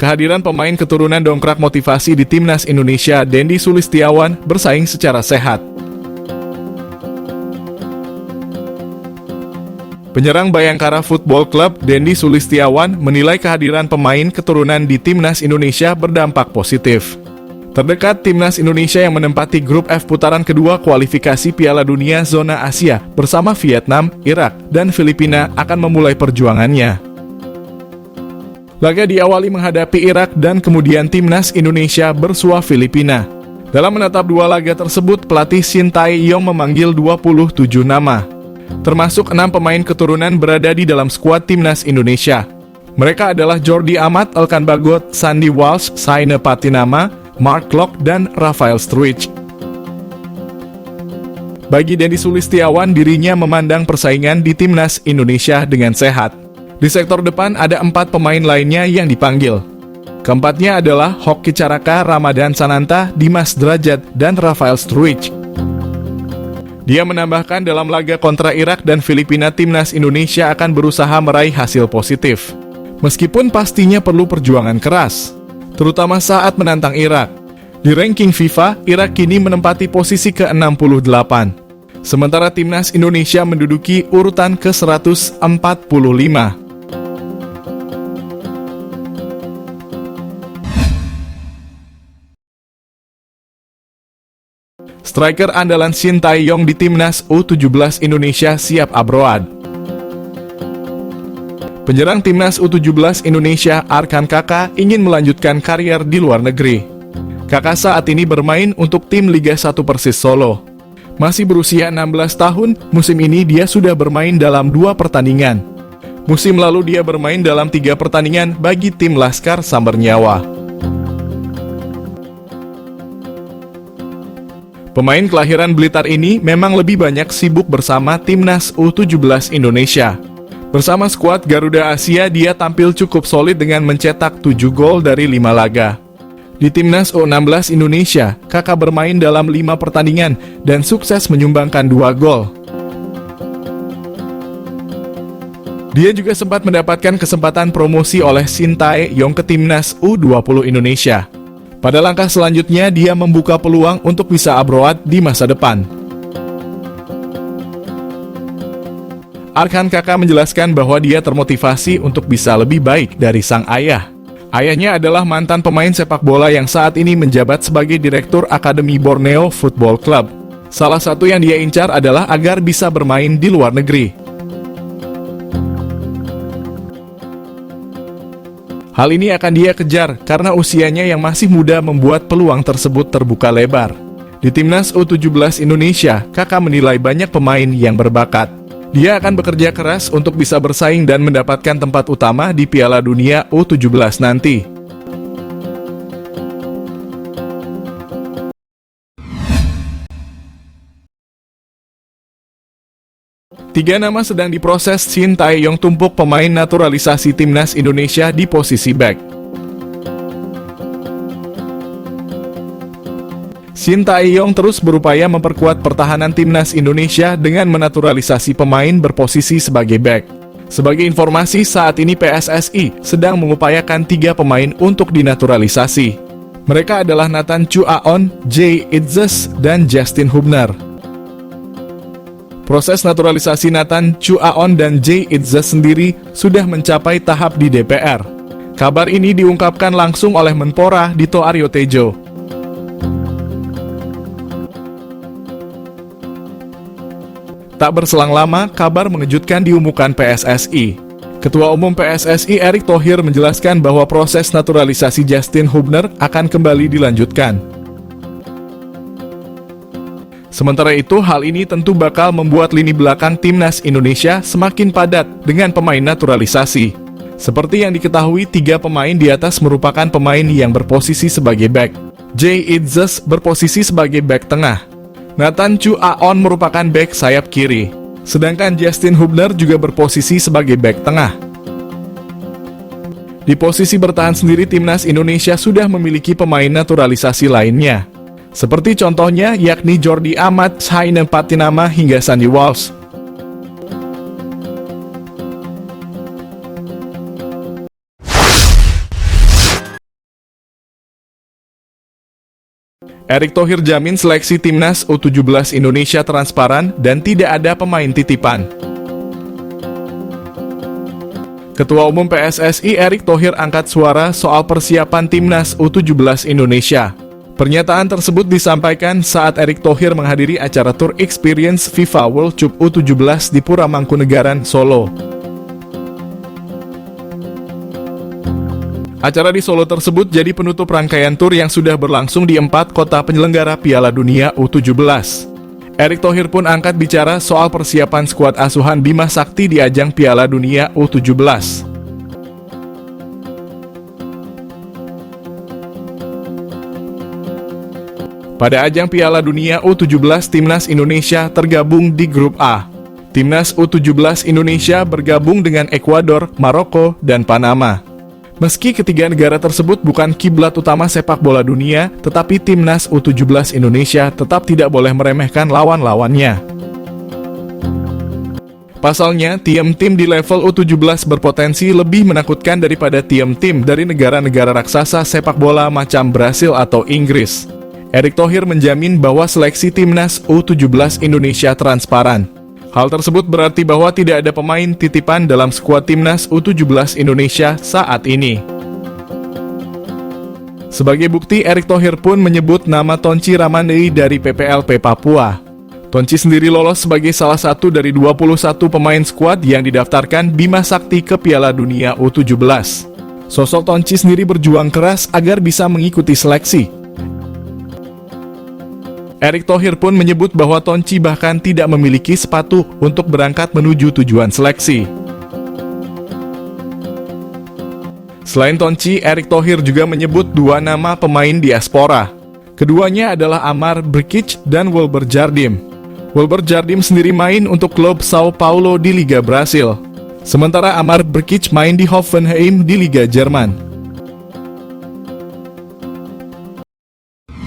Kehadiran pemain keturunan dongkrak motivasi di timnas Indonesia. Dendi Sulistiawan bersaing secara sehat. Penyerang Bayangkara Football Club, Dendi Sulistiawan, menilai kehadiran pemain keturunan di timnas Indonesia berdampak positif. Terdekat, timnas Indonesia yang menempati grup F putaran kedua kualifikasi Piala Dunia Zona Asia bersama Vietnam, Irak, dan Filipina akan memulai perjuangannya. Laga diawali menghadapi Irak dan kemudian timnas Indonesia bersua Filipina. Dalam menatap dua laga tersebut, pelatih Shin Tae-yong memanggil 27 nama. Termasuk 6 pemain keturunan berada di dalam skuad timnas Indonesia. Mereka adalah Jordi Amat, Elkan Bagot, Sandy Walsh, Saina Patinama, Mark Klok, dan Rafael Struijk. Bagi Dendi Sulistiawan, dirinya memandang persaingan di timnas Indonesia dengan sehat. Di sektor depan ada 4 pemain lainnya yang dipanggil. Keempatnya adalah Hoki Caraka, Ramadan Sananta, Dimas Derajat, dan Rafael Struijk. Dia menambahkan dalam laga kontra Irak dan Filipina, timnas Indonesia akan berusaha meraih hasil positif. Meskipun pastinya perlu perjuangan keras, terutama saat menantang Irak. Di ranking FIFA, Irak kini menempati posisi ke-68. Sementara timnas Indonesia menduduki urutan ke-145. Striker andalan Shin Tae-yong di timnas U17 Indonesia siap abroad. Penyerang timnas U17 Indonesia Arkan Kaka ingin melanjutkan karier di luar negeri. Kaka saat ini bermain untuk tim Liga 1 Persis Solo. Masih berusia 16 tahun, musim ini dia sudah bermain dalam 2 pertandingan. Musim lalu dia bermain dalam 3 pertandingan bagi tim Laskar Samber Nyawa. Pemain kelahiran Blitar ini memang lebih banyak sibuk bersama timnas U17 Indonesia. Bersama skuad Garuda Asia, dia tampil cukup solid dengan mencetak 7 gol dari 5 laga. Di timnas U16 Indonesia, Kakak bermain dalam 5 pertandingan dan sukses menyumbangkan 2 gol. Dia juga sempat mendapatkan kesempatan promosi oleh Shin Tae-yong ke timnas U20 Indonesia. Pada langkah selanjutnya, dia membuka peluang untuk bisa abroad di masa depan. Arkan Kaka menjelaskan bahwa dia termotivasi untuk bisa lebih baik dari sang ayah. Ayahnya adalah mantan pemain sepak bola yang saat ini menjabat sebagai Direktur Akademi Borneo Football Club. Salah satu yang dia incar adalah agar bisa bermain di luar negeri. Hal ini akan dia kejar karena usianya yang masih muda membuat peluang tersebut terbuka lebar. Di timnas U17 Indonesia, Kakak menilai banyak pemain yang berbakat. Dia akan bekerja keras untuk bisa bersaing dan mendapatkan tempat utama di Piala Dunia U17 nanti. Tiga nama sedang diproses. Shin Tae-yong tumpuk pemain naturalisasi timnas Indonesia di posisi bek. Shin Tae-yong terus berupaya memperkuat pertahanan timnas Indonesia dengan menaturalisasi pemain berposisi sebagai bek. Sebagai informasi, saat ini PSSI sedang mengupayakan 3 pemain untuk dinaturalisasi. Mereka adalah Nathan Chu Aon, Jay Itzes, dan Justin Hubner. Proses naturalisasi Nathan Chu Aon dan Jay Itzes sendiri sudah mencapai tahap di DPR. Kabar ini diungkapkan langsung oleh Menpora Dito Aryo Tejo. Tak berselang lama, kabar mengejutkan diumumkan PSSI. Ketua Umum PSSI Erick Thohir menjelaskan bahwa proses naturalisasi Justin Hubner akan kembali dilanjutkan. Sementara itu, hal ini tentu bakal membuat lini belakang timnas Indonesia semakin padat dengan pemain naturalisasi. Seperti yang diketahui, 3 pemain di atas merupakan pemain yang berposisi sebagai bek. Jay Itzes berposisi sebagai bek tengah. Nathan Chu Aon merupakan bek sayap kiri. Sedangkan Justin Hubner juga berposisi sebagai bek tengah. Di posisi bertahan sendiri, timnas Indonesia sudah memiliki pemain naturalisasi lainnya. Seperti contohnya yakni Jordi Amat, Saina Patinama, hingga Sandy Walsh. Erick Thohir jamin seleksi timnas U17 Indonesia transparan dan tidak ada pemain titipan. Ketua Umum PSSI Erick Thohir angkat suara soal persiapan timnas U17 Indonesia. Pernyataan tersebut disampaikan saat Erick Thohir menghadiri acara Tour Experience FIFA World Cup U17 di Pura Mangkunegaran, Solo. Acara di Solo tersebut jadi penutup rangkaian tur yang sudah berlangsung di 4 kota penyelenggara Piala Dunia U17. Erick Thohir pun angkat bicara soal persiapan skuad asuhan Bima Sakti di ajang Piala Dunia U17. Pada ajang Piala Dunia U17, Timnas Indonesia tergabung di Grup A. Timnas U17 Indonesia bergabung dengan Ekuador, Maroko, dan Panama. Meski ketiga negara tersebut bukan kiblat utama sepak bola dunia, tetapi Timnas U17 Indonesia tetap tidak boleh meremehkan lawan-lawannya. Pasalnya, tim-tim di level U17 berpotensi lebih menakutkan daripada tim-tim dari negara-negara raksasa sepak bola macam Brasil atau Inggris. Erick Thohir menjamin bahwa seleksi Timnas U17 Indonesia transparan. Hal tersebut berarti bahwa tidak ada pemain titipan dalam skuad Timnas U17 Indonesia saat ini. Sebagai bukti, Erick Thohir pun menyebut nama Tonci Ramandei dari PPLP Papua. Tonci sendiri lolos sebagai salah satu dari 21 pemain skuad yang didaftarkan Bima Sakti ke Piala Dunia U17. Sosok Tonci sendiri berjuang keras agar bisa mengikuti seleksi. Erick Thohir pun menyebut bahwa Tonci bahkan tidak memiliki sepatu untuk berangkat menuju tujuan seleksi. Selain Tonci, Erick Thohir juga menyebut 2 nama pemain diaspora. Keduanya adalah Amar Brkic dan Wilber Jardim. Wilber Jardim sendiri main untuk klub Sao Paulo di Liga Brasil. Sementara Amar Brkic main di Hoffenheim di Liga Jerman.